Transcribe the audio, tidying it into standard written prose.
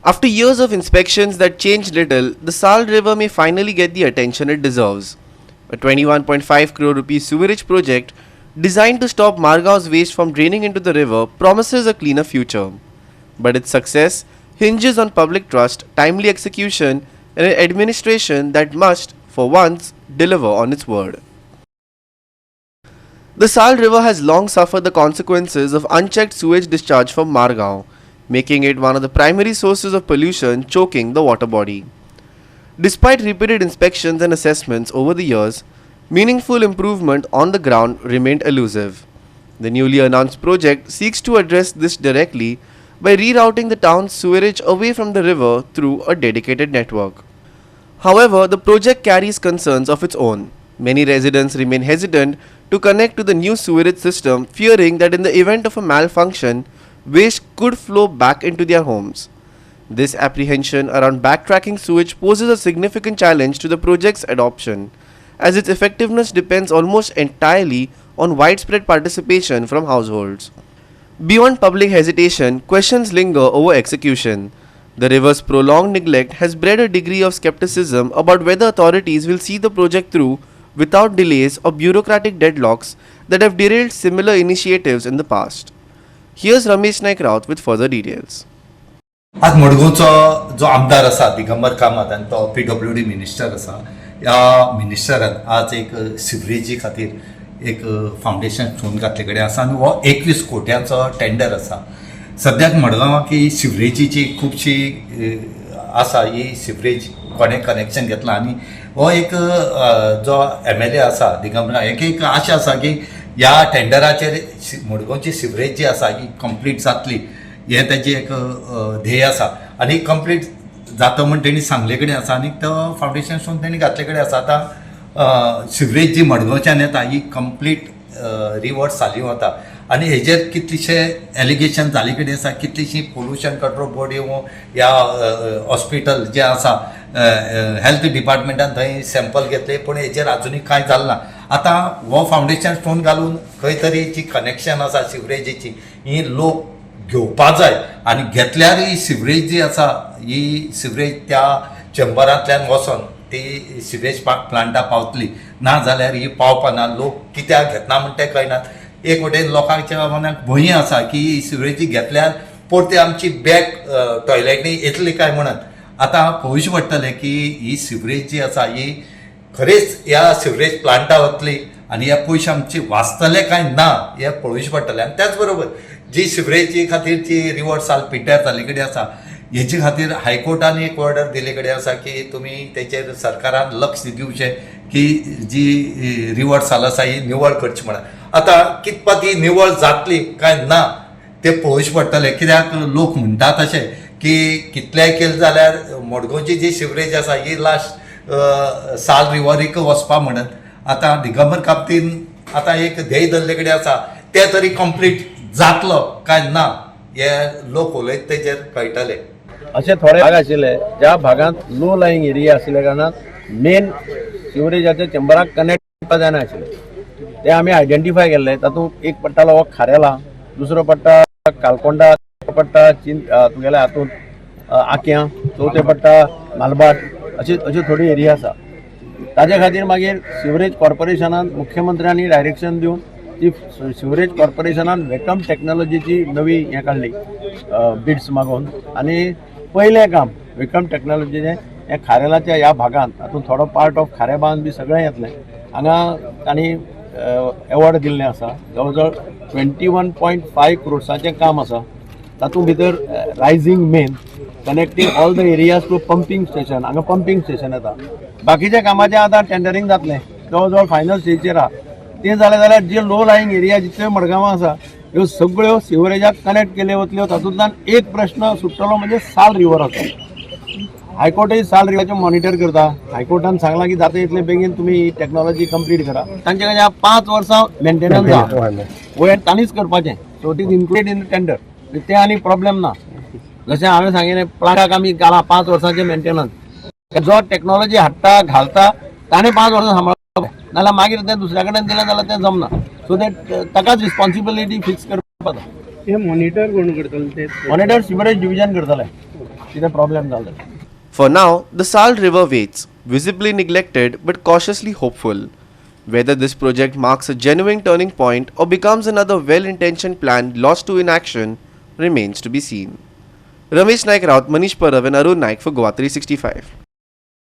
After years of inspections that changed little, the Sal River may finally get the attention it deserves. A 21.5 crore rupees sewerage project designed to stop Margaon's waste from draining into the river promises a cleaner future. But its success hinges on public trust, timely execution, and an administration that must, for once, deliver on its word. The Sal River has long suffered the consequences of unchecked sewage discharge from Margaon, making it one of the primary sources of pollution choking the water body. Despite repeated inspections and assessments over the years, meaningful improvement on the ground remained elusive. The newly announced project seeks to address this directly by rerouting the town's sewerage away from the river through a dedicated network. However, the project carries concerns of its own. Many residents remain hesitant to connect to the new sewerage system, fearing that in the event of a malfunction, waste could flow back into their homes. This apprehension around backtracking sewage poses a significant challenge to the project's adoption, as its effectiveness depends almost entirely on widespread participation from households. Beyond public hesitation, questions linger over execution. The river's prolonged neglect has bred a degree of skepticism about whether authorities will see the project through without delays or bureaucratic deadlocks that have derailed similar initiatives in the past. Here's Ramesh Naik Raut with further details. आज मडगांवचो जो आमदार आसा दिगंबर कामत आनी तो PWD minister आसा, ह्या मिनिस्टरान आज एक सिवरेजी खातीर एक फावंडेशन स्टोन घातले कडेन आसा आनी हो 21 कोट्यांचो टेंडर आसा. सद्याक मडगांवाक ही सिवरेजीची खुबशी आसा, ही सिवरेज कोणें कनेक्शन घेतलां आनी हो एक जो MLA आसा दिगंबरा एक आशा आसा की ह्या टेंडराचेर मडगांवची सिवरेज जी आसा ही कंप्लीट जातली, हे त्याची एक ध्येय आसा आनी कंप्लीट जाता म्हण तेणी सांगले कडेन आसा आनी तो फावंडेशन स्टोन तेणी घातले कडेन आसा. आतां सिवरेज जी मडगांवच्यान येता ही कंप्लीट रिवर्स साली वता आनी हेजेर कितलीशे एलिगेशन जाले कडेन आसा, कितलीशी पोल्युशन कंट्रोल बोर्ड येवं ह्या हॉस्पिटल जे आसा हेल्थ डिपार्टमेंटान थंय सॅम्पल घेतले पूण हेजेर आजुनूय कांय जालें ना. आतां हो फावंडेशन स्टोन घालून खंय तरी जी कनेक्शन आसा सिवरेजीची ही लोक घेवपा जाय आनी घेतल्यार ही सिवरेज जी आसा ही सिवरेज त्या चेंबरांतल्यान वचोन ती सिवरेज प्लांटा पावतली, ना जाल्यार ही पावपाना. लोक कित्याक घेतना म्हण तें कळनात. एक वटेन लोकांच्या मनाक भंय आसा की ही सिवरेजी घेतल्यार परती आमची बॅक टॉयलेटी येतली काय म्हणून. आतां पळोवचें पडटलें की ही सिवरेज जी आसा ही खरेंच ह्या सिवरेज प्लांटा वतली आनी हे पयशे आमचे वाचतले काय ना हे पळोवचें पडटलें. आनी त्याच बरोबर जी सिवरेजी खातीर जी रिवर साल पिड्ड्यार जाल्ले कडेन आसा हेचे खातीर हायकोर्टान एक ऑर्डर दिले कडेन आसा की तुमी तेचेर सरकारान लक्ष दिवचें की जी रिवर साल आसा ही निवळ करची म्हणून. आतां कितपत ही निवळ जातली काय ना तें पळोवचें पडटलें, कित्याक लोक म्हणटात अशें की कितलेंय केलें जाल्यार मडगांवची जी सिवरेज आसा ही लास्ट साल रिवरीक वचपा म्हणून. आतां दिगंबर कामतीन आतां एक ध्येय धरले कडेन आसा तें तरी कंप्लीट जातलो काय ना हे लोक उलयत तेजेर कळटले. असे थोडे भाग आशिल्ले ज्या भागांत लो लायिंग एरिया आशिल्ल्या कारणान मेन सिवरेजाच्या चेंबराक कनेक्ट करपा जायना आशिल्ले, ते आमी आयडेंटिफाय केल्ले. तातूंत एक पडटालो हो खारेला, दुसरो पडटा कालकोंडा, पडटा तुगेल्या हातूंत आक्यां, चवथे पडटा मालबाट, अशी थोडी एरिया आसा. ताजे खातीर मागीर सिवरेज कॉर्पोरेशनान मुख्यमंत्र्यांनी डायरेक्शन दिवन ती सिवरेज कॉर्पोरेशनान वेकम टॅक्नॉलॉजीची नवी हें काडली बिड्स मागून आनी पयलें काम वेकम टॅक्नॉलॉजीचें हें खारेलाच्या ह्या भागांत हातूंत थोडो पार्ट ऑफ खारेबांद बी सगळें येतलें. हांगा तांणी एवॉर्ड दिल्लें आसा. जवळ जवळ 21.5 क्रोर्साचें काम आसा. तातूंत भितर rising main connecting all the areas to pumping station, हांगा पंपींग स्टेशन येता. बाकीच्या कामाचें आतां टेंडरींग जातलें, जवळ जवळ फायनल स्टेजीचेर आहा. ते जालें जाल्यार जे लो लायिंग एरिया जितल्यो मडगांवां आसा ह्यो सगळ्यो सिवरेजाक कनेक्ट केल्यो वतल्यो. तातूंतल्यान एक प्रश्न सुट्टलो म्हणजे साल रिवराचो. हायकोर्टूय साल रिवराचें मॉनिटर करता. हायकोर्टान सांगलां की जाता तितले बेगीन तुमी टॅक्नॉलॉजी कंप्लीट करा. तांचे कडेन 5 वर्सां मेंटेनन्स आहा, वयर तांणीच करपाचें. So it is included in the tender. ते आनी प्रॉब्लेम ना. जशें हांवें सांगिल्लें प्लांटाक आमी घाला 5 वर्सांचें मेंटेनन्स. जो टॅक्नॉलॉजी हाडटा घालता ताणें 5 वर्सां सांबाळप, नाल्यार मागीर तें दुसऱ्या कडेन दिलें जाल्यार तें जमना. सो ते ताकाच रिस्पॉन्सिबिलिटी फिक्स करपाक. हे मॉनिटर कोण करतले? ते मॉनिटर सिवरेज डिव्हिजन करतले. कितें प्रॉब्लेम जालो. For now, the Sal River waits, visibly neglected but cautiously hopeful. Whether this project marks a genuine turning point or becomes another well-intentioned plan lost to inaction remains to be seen. Ramesh Naik Raut, Manish Parav and Arun Naik for Goa 365.